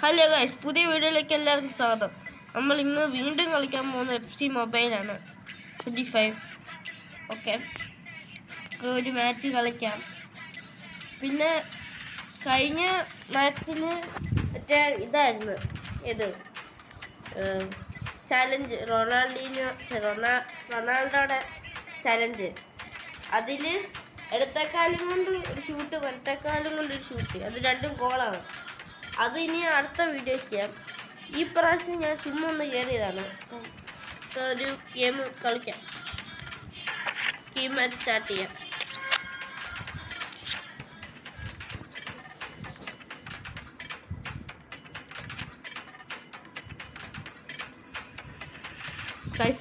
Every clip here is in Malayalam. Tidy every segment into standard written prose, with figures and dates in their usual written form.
ഹലോ ഗൈസ്, പുതിയ വീഡിയോയിലേക്ക് എല്ലാവർക്കും സ്വാഗതം. നമ്മൾ ഇന്ന് വീണ്ടും കളിക്കാൻ പോകുന്ന FC മൊബൈലാണ് 25. ഓക്കെ, ഒരു മാച്ച് കളിക്കാം. പിന്നെ കഴിഞ്ഞ മാച്ചിൽ മറ്റേ ഇതായിരുന്നു ഇത് ചാലഞ്ച്, റൊണാൾഡോയുടെ ചാലഞ്ച്. അതിൽ ഇടത്തേക്കാലും കൊണ്ട് ഒരു ഷൂട്ട്, വലത്തേക്കാലും കൊണ്ട് ഒരു ഷൂട്ട്, അത് രണ്ടും ഗോളാണ്. അത് ഇനി അടുത്ത വീഡിയോ ചെയ്യാം. ഈ പ്രാവശ്യം ഞാൻ ചുമ്മാ ഒന്ന് കയറിയതാണ്. ഒരു ഗെയിം കളിക്കാം, ഗെയിം മാച്ച് സ്റ്റാർട്ട് ചെയ്യാം.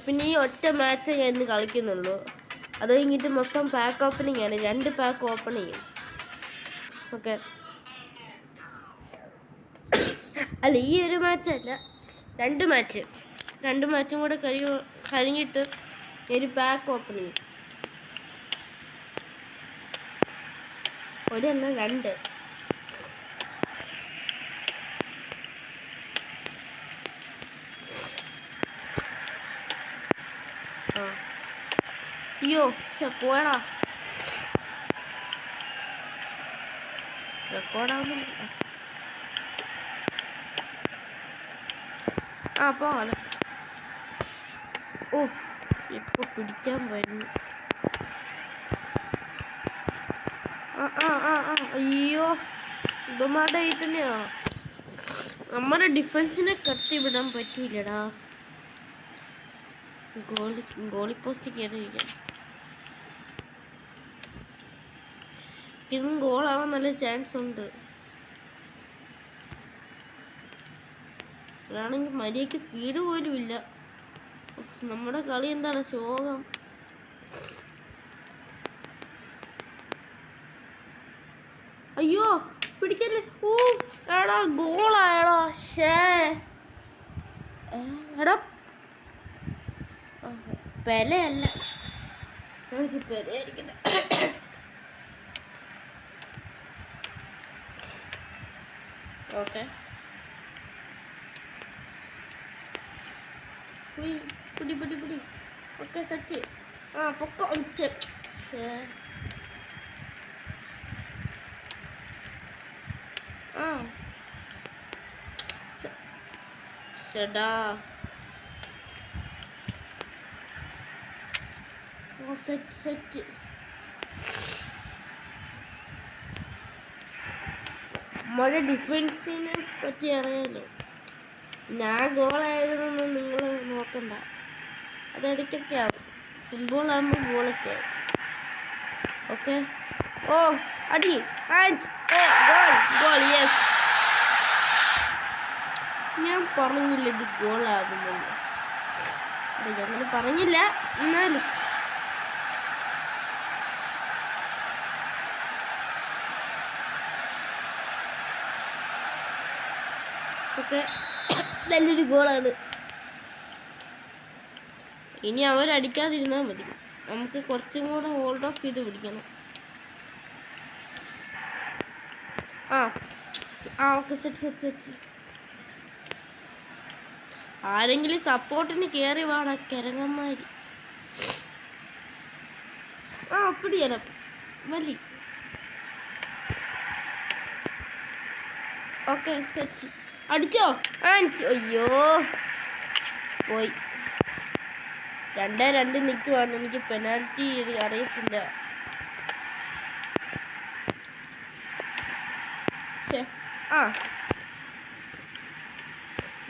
പിന്നെ ഈ ഒറ്റ മാച്ചേ ഞാൻ ഇന്ന് കളിക്കുന്നുള്ളൂ. അത് കഴിഞ്ഞിട്ട് മൊത്തം പാക്ക് ഓപ്പണിംഗ് ആണ്. 2 പാക്ക് ഓപ്പൺ ചെയ്യും. ഓക്കെ, അല്ല, ഈ ഒരു മാച്ചല്ല, 2 മാച്ചും കൂടെ കഴിഞ്ഞിട്ട് ഒരു പാക്ക് ഓപ്പൺ ചെയ്യും. ഒരെണ്ണം 2. അയ്യോ പോടാ, റെക്കോർഡാവുന്നില്ല. പോവാല. ഇപ്പൊ പിടിക്കാൻ വരുന്നു. അയ്യോ, ഇവന്മാരുടെ കയ്യിൽ തന്നെയാ. നമ്മുടെ ഡിഫൻസിനെ കത്തി വിടാൻ പറ്റൂലടാ. Goalie post കയറിയിരിക്കാം. ഇതും ഗോളാവാൻ നല്ല ചാൻസ് ഉണ്ട്. അതാണെങ്കിൽ മര്യാദയ്ക്ക് സ്പീഡ് പോലും ഇല്ല. നമ്മുടെ കളി എന്താണ് ശോകം. അയ്യോ, പിടിക്കല്ലേ. എടാ, ഗോളായടാ. എടാ, പെലയല്ല, പെലയായിരിക്കില്ല. ഓക്കെ, പിടി. Okay, set. പൊക്ക. സെറ്റ്. നമ്മുടെ ഡിഫൻസിനെ പറ്റി അറിയാലോ. ഞാൻ ഗോളായതൊന്നും നിങ്ങൾ നോക്കണ്ട. അതിടയ്ക്കൊക്കെ ആവും. ഫുട്ബോൾ ആകുമ്പോൾ ഗോളൊക്കെ ആവും. ഓക്കെ, അടി, ഗോൾ. യെസ്, ഞാൻ പറഞ്ഞില്ല ഇത് ഗോളാകുന്നില്ല. അങ്ങനെ പറഞ്ഞില്ല, എന്നാലും ഒക്കെ നല്ലൊരു ഗോളാണ്. ഇനി അവരടിക്കാതിരുന്നാൽ മതി. നമുക്ക് കുറച്ചും കൂടെ ഹോൾഡ് ഓഫ് ചെയ്ത് പിടിക്കണം. Okay, set. ആരെങ്കിലും സപ്പോർട്ടിന് കയറി വാടാ, കിരങ്ങന്മാര്. പിടിയല്ല, വലി. Okay, set. അടിച്ചോ? അയ്യോ, പോയി. 2-2 നിൽക്കുവാണ്. എനിക്ക് പെനാൽറ്റി അറിയത്തില്ല.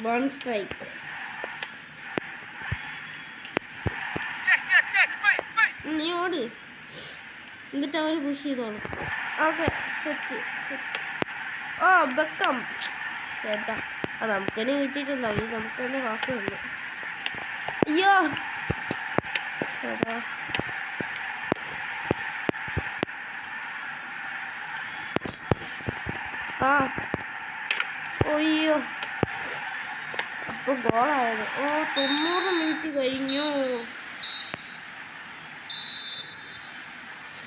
1 സ്ട്രൈക്ക്. നീ ഓട്, എന്നിട്ട് അവർ പുഷ് ചെയ്തോളൂ. Okay, set. ബെക്കം. ചേട്ടാ, അത് നമുക്ക് തന്നെ കിട്ടിയിട്ടുണ്ടാവും. ഇത് നമുക്ക് തന്നെ വാക്കുണ്ട്. അയ്യോ, ചേട്ടാ. അയ്യോ, അപ്പൊ ഗോളായത്. 90 മിനിറ്റ് കഴിഞ്ഞു.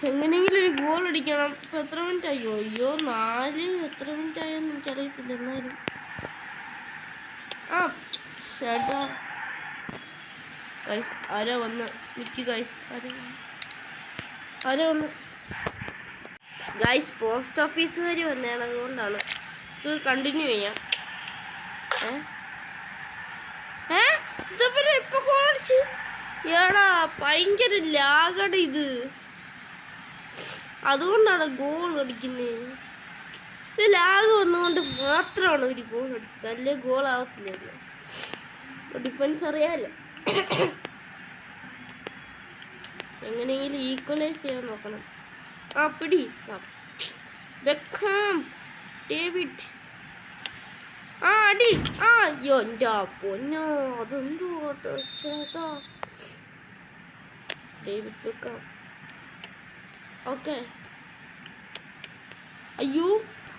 എങ്ങനെയെങ്കിലും ഒരു ഗോൾ അടിക്കണം. ഇപ്പൊ എത്ര മിനിറ്റ് ആയോ? അയ്യോ, 4. എത്ര മിനിറ്റ് ആയെന്ന് എനിക്കറിയത്തില്ല. എന്നാലും ആ ചേട്ടാ ഗൈസ് ആരോ വന്ന് നിൽക്കുക ഗൈസ് ആരോ വന്ന് ഗൈസ് പോസ്റ്റ് ഓഫീസുകാർ വന്നതാണ് അതുകൊണ്ടാണ് ഇത് കണ്ടിന്യൂ ചെയ്യാം ഇതേപോലെ ഇപ്പൊ കോളടിച്ച് ഏടാ ഭയങ്കര ലാഗട ഇത് അതുകൊണ്ടാണ് ഗോൾ അടിക്കുന്നത് ഇത് ലാഗ് വന്നുകൊണ്ട് മാത്രമാണ് ഒരു ഗോൾ അടിച്ചത് അല്ലേ ഗോൾ ആവത്തില്ല ഡിഫൻസ് അറിയാമല്ലോ എങ്ങനെയെങ്കിലും ഈക്വലൈസ് ചെയ്യാൻ നോക്കണം ആ പിടി ബെക്കാം ഡേവിഡ് ആ അടി ആ എൻ്റെ പൊന്നോ അതെന്തോ ചേട്ടാ ഡേവിഡ് ബെക്കാം ഓക്കെ അയ്യോ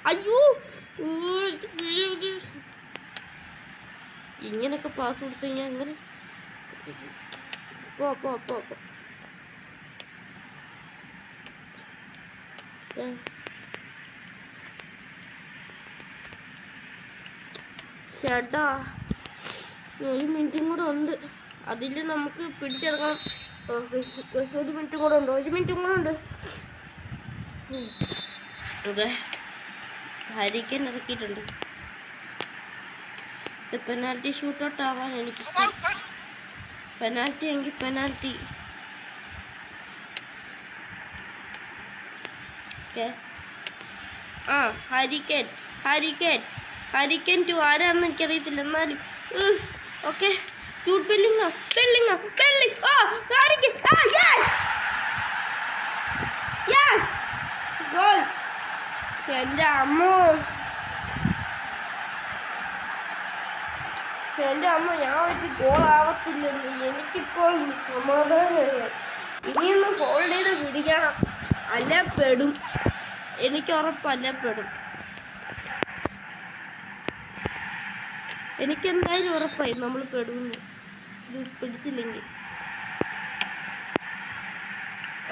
അയ്യോ ഇങ്ങനൊക്കെ പാസ് കൊടുത്തു കഴിഞ്ഞാൽ അങ്ങനെ പോ ചേട്ടാ 1 മിനിറ്റും കൂടെ ഉണ്ട് അതിൽ നമുക്ക് പിടിച്ചെടുക്കാം 1 മിനിറ്റും കൂടെ ഉണ്ട് അതെ ഹരിക്കൻ ഇറക്കിയിട്ടുണ്ട് ഇത് പെനാൽറ്റി ഷൂട്ടൗട്ട് ആവാൻ എനിക്കിഷ്ടം പെനാൽറ്റി എങ്കിൽ പെനാൽറ്റി ഓക്കെ ആ ഹരിക്കൻ ടു ആരാണെന്ന് എനിക്കറിയത്തില്ല എന്നാലും ഓക്കെ ജൂഡ് ബെല്ലിംഗം ഓ ഹരിക്കൻ യെസ് ഗോൾ എൻ്റെ അമ്മ ഞാൻ വെച്ച് ഗോളാവത്തില്ലെന്ന് എനിക്കിപ്പോൾ സമാധാനമില്ല ഇനിയൊന്ന് ഹോൾഡ് ചെയ്ത് പിടിക്കണം അല്ല പെടും എനിക്ക് ഉറപ്പല്ല പെടും എനിക്കെന്തായാലും ഉറപ്പായി നമ്മൾ പെടുന്നു ഇത് പിടിച്ചില്ലെങ്കിൽ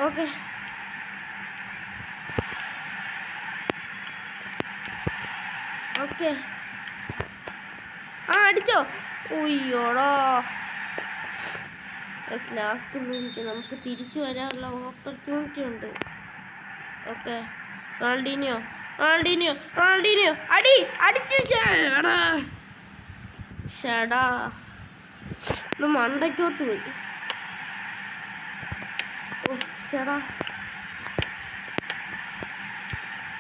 ഓക്കെ ഓക്കെ ആ അടിച്ചോ ഉയ്യോടോ ലാസ്റ്റ് മിനിറ്റ് നമുക്ക് തിരിച്ചു വരാനുള്ള ഓപ്പർച്യൂണിറ്റി ഉണ്ട് ഓക്കെ റൊണാൾഡീനിയോ അടി അടിച്ചു ഷടാ ഇത് മണ്ടയ്ക്കോട്ട് പോയി ഷടാ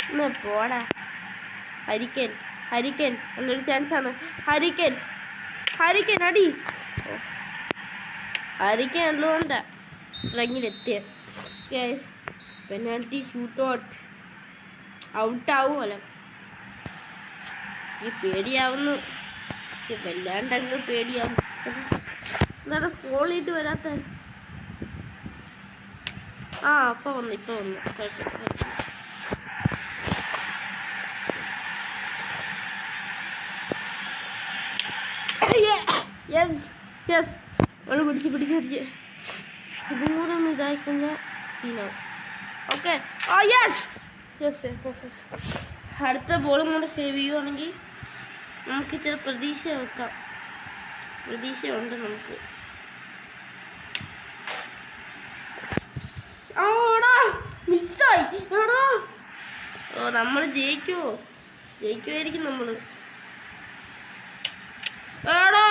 ഒന്ന് പോടാ ഹരിക്കൻ നല്ലൊരു ചാൻസാണ് ഹരിക്കൻ അടി ഹരിക്കൻ ഉള്ളതുകൊണ്ട് ഇറങ്ങിലെത്തിയ പെനാൽറ്റി ഷൂട്ടൗട്ട് ഔട്ടാവുമല്ലോ ഈ പേടിയാവുന്നു വല്ലാണ്ടങ്ങ് പേടിയാവും എന്താണ് ഫോൾ ചെയ്ത് വരാത്ത ആ ഇപ്പൊ വന്നു യെസ് നമ്മൾ പിടിച്ച് ഇതും കൂടെ ഒന്ന് ഇതായിക്കഴിഞ്ഞാൽ സീനാവും ഓക്കെ ഓ യെസ് അടുത്ത ബോളും കൂടെ സേവ് ചെയ്യുവാണെങ്കിൽ നമുക്ക് ചില പ്രതീക്ഷയുണ്ട് നമുക്ക് മിസ്സായി ഓ നമ്മൾ ജയിക്കുമായിരിക്കും നമ്മൾ അവിടെ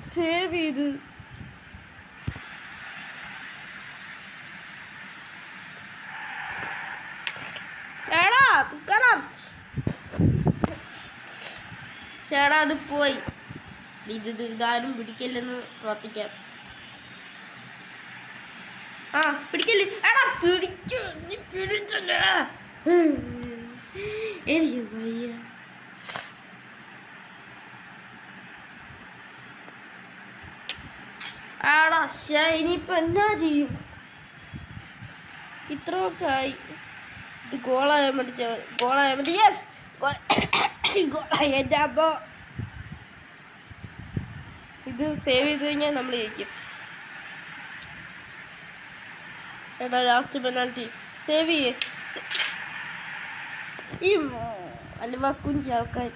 സേവ് ചെയ്ത് അത് പോയി ഇതാരും പിടിക്കല്ലെന്ന് പ്രാർത്ഥിക്കാം പിടിക്കല്ലേ പിടിച്ചല്ല എനിക്ക് വയ്യ ഇനിയിപ്പോ എന്നാ ചെയ്യും ഇത്രയൊക്കെ ആയി ഇത് ഗോളായാൽ മതി യെസ് ഗോളായി എൻ്റെ അപ്പോ ഇത് സേവ് ചെയ്ത് കഴിഞ്ഞാൽ നമ്മൾ ജയിക്കും ലാസ്റ്റ് പെനാൽറ്റി സേവ് ചെയ്യേ ഈ അലുവ കുഞ്ചി ആൾക്കാർ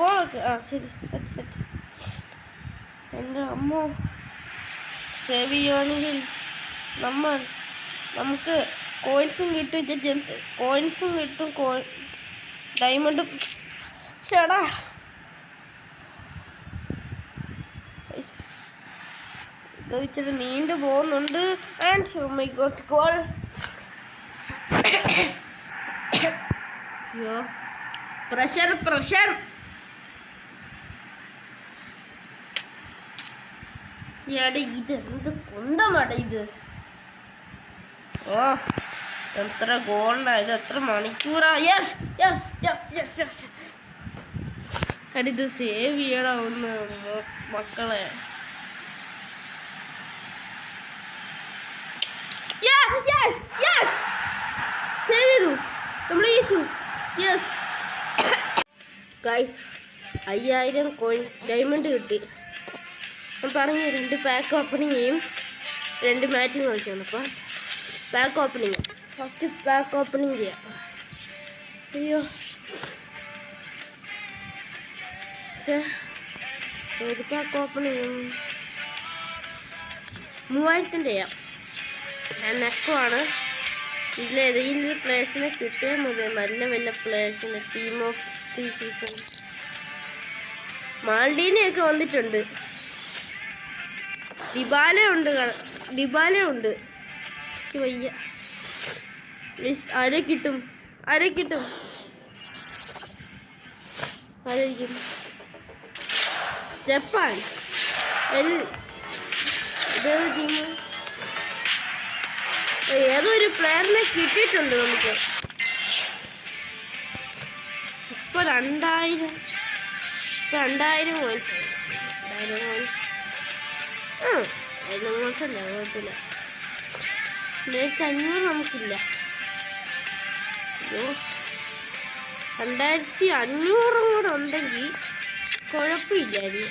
ഗോളൊക്കെ ശരി സെറ്റ് സെറ്റ്. എൻ്റെ അമ്മ സേവ് ചെയ്യുവാണെങ്കിൽ നമുക്ക് കോയിൻസും കിട്ടും, ജെംസ് കോയിൻസും കിട്ടും, ഡയമണ്ടും. ചേടാ ഇത് ഇച്ചിരി നീണ്ടു പോകുന്നുണ്ട്. And oh my God goal. അയ്യോ പ്രഷർ പ്രഷർ. ഇത് എന്ത് കുന്തമാട ഇത്. ഓ എത്ര ഗോളിനായത്, എത്ര മണിക്കൂറാ. Yes yes yes yes yes. ഇത് സേവ് ചെയ്യണം ഒന്ന് മക്കളെ. സേവ് ചെയ്തു നമ്മൾ ജയിച്ചു. യെസ് ഗൈസ് 5000 കോയിൻ ഡയമണ്ട് കിട്ടി. ഞാൻ പറഞ്ഞു 2 പാക്ക് ഓപ്പണിങ് ചെയ്യും, 2 മാച്ചും കളിക്കണം. അപ്പം pack opening first pack opening ചെയ്യാം. അയ്യോ ഏത് പാക്ക് ഓപ്പണിങ് 3000 ചെയ്യാം. ഞാൻ നെക്കുവാണ്. ഇതിലേതെങ്കിലും പ്ലേയേഴ്സിനെ കിട്ടിയാൽ മതി, നല്ല വല്ല പ്ലേയേഴ്സിനെ. ടീം ഓഫ് ദി സീസൺ മാൽഡീനയൊക്കെ വന്നിട്ടുണ്ട്. ഡിബാല ഉണ്ട്. വയ്യ. ആരെ കിട്ടും ആരായിരിക്കും? ജപ്പാൻ ഏതോ ഒരു പ്ലെയറിനെ കിട്ടിയിട്ടുണ്ട് നമുക്ക്. ഇപ്പൊ 2000 കോയിൻസ്. 2000 കോയിൻസ്. 1000 കോയിൻസ് അല്ല, കുഴപ്പമില്ല. 500 നമുക്കില്ല. അയ്യോ 2500 കൂടെ ഉണ്ടെങ്കിൽ കുഴപ്പമില്ലായിരുന്നു.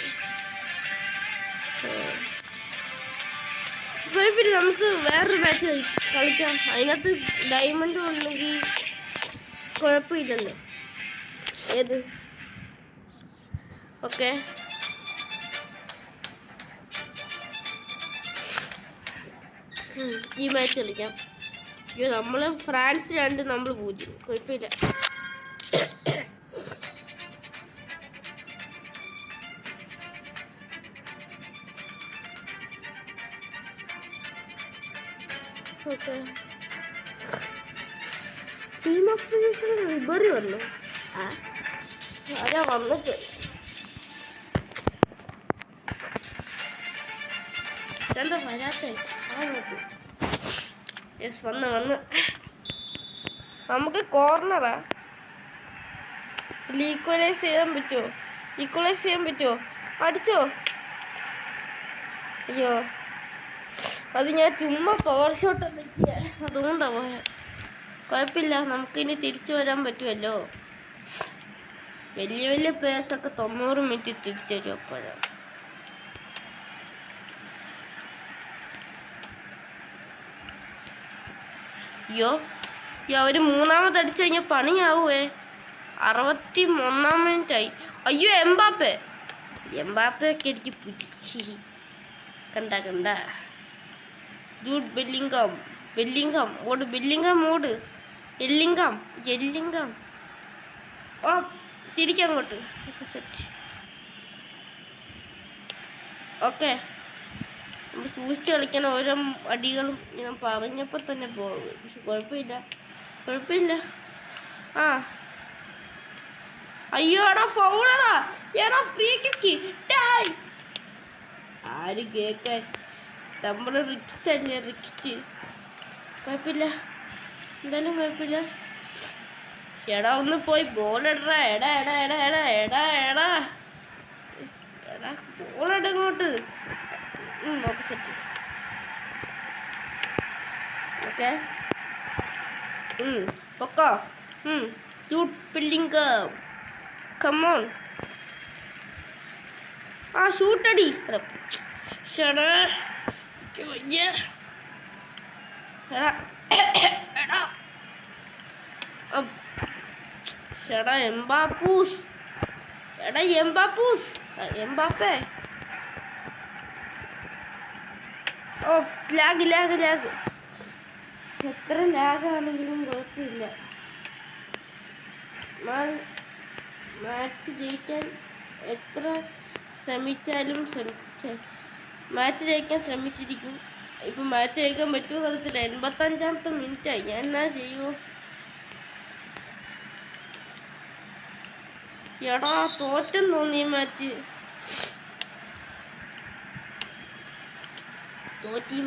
കുഴപ്പമില്ല, നമുക്ക് വേറൊരു മാച്ച് കളിക്കാം. അതിനകത്ത് ഡയമണ്ട് ഉണ്ടെങ്കിൽ കുഴപ്പമില്ലല്ലോ. ഏത് ഓക്കെ ഈ മാച്ച് കളിക്കാം. അയ്യോ നമ്മൾ ഫ്രാൻസ് 2 നമ്മൾ 0. കുഴപ്പമില്ല. ഓക്കെ ടീം ഓഫ് റിബറി വന്നു. ആരാ വന്നിട്ട്? എന്താ വരാത്തെ? യെസ് വന്ന് നമുക്ക് കോർണറാ. ഈക്വലൈസ് ചെയ്യാൻ പറ്റുമോ? അടിച്ചോ? അയ്യോ അത് ഞാൻ ചുമ്മാ പവർ ഷോട്ട് നോക്കിയ, അതുകൊണ്ടാ പോയ. കുഴപ്പമില്ല, നമുക്കിനി തിരിച്ചു വരാൻ പറ്റുമല്ലോ. വലിയ പ്ലെയേഴ്സൊക്കെ 90 മിനിറ്റ് തിരിച്ചു വരും. അപ്പോഴാണ് അയ്യോ ഒരു 3ാമത് അടിച്ചു കഴിഞ്ഞാൽ പണിയാവേ. 61ാം മിനിറ്റായി. അയ്യോ എംബാപ്പയൊക്കെ എനിക്ക് പിടിച്ച്. കണ്ട ജൂഡ് ബെല്ലിംഗാം ഓട്. എല്ലിംഗാം ഓ തിരിച്ചങ്ങോട്ട്. സെറ്റ്. ഓക്കെ നമ്മൾ സൂക്ഷിച്ച് കളിക്കണം. ഓരോ അടികളും ഞാൻ പറഞ്ഞപ്പോൾ തന്നെ പോകും. പക്ഷെ കുഴപ്പമില്ല. അയ്യോടാ ഫൗളടാ. Free kick. ആര് കേക്കാൻ? നമ്മൾ റിക്കിറ്റ്. കുഴപ്പമില്ല, എന്തായാലും കുഴപ്പമില്ല. ഒന്ന് പോയി ബോളിടറാ. ബോളിടങ്ങോട്ട്. Okay set. ഓക്കെ പൊക്കോ. Jude Bellingham come on. ഷൂട്ടടി. എംബാപ്പൂസ് എടാ എംബാപ്പേ. ഓ ലാഗ്. എത്ര ലാഗാണെങ്കിലും കുഴപ്പമില്ല. മാച്ച് ജയിക്കാൻ എത്ര ശ്രമിച്ചാലും മാച്ച് ജയിക്കാൻ ശ്രമിച്ചിരിക്കും. ഇപ്പം മാച്ച് ജയിക്കാൻ പറ്റുമോ അറിയത്തില്ല. 85ാമത്തെ മിനിറ്റായി. ഞാൻ എന്നാ ചെയ്യുമോ? എടാ തോറ്റെന്ന് തോന്നി മാച്ച്. തോറ്റി.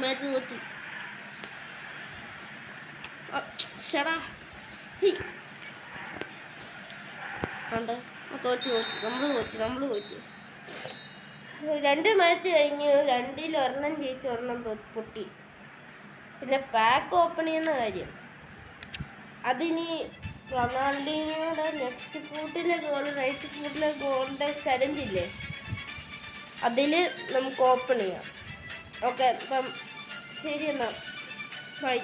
ഷടാ നമ്മൾ തോറ്റു. 2 മാച്ച് കഴിഞ്ഞ് 2-ൽ ഒരെണ്ണം ജയിച്ച് ഒരെണ്ണം പൊട്ടി. പിന്നെ പാക്ക് ഓപ്പൺ ചെയ്യുന്ന കാര്യം, അതിനി റൊണാൾഡീനോയുടെ ലെഫ്റ്റ് ഫൂട്ടിലെ ഗോൾ റൈറ്റ് ഫൂട്ടിലെ ഗോളിൻ്റെ ചലഞ്ച് ഇല്ലേ, അതിൽ നമുക്ക് ഓപ്പൺ ചെയ്യാം. ഓക്കെ, അപ്പം ശരി എന്നാൽ ബൈ.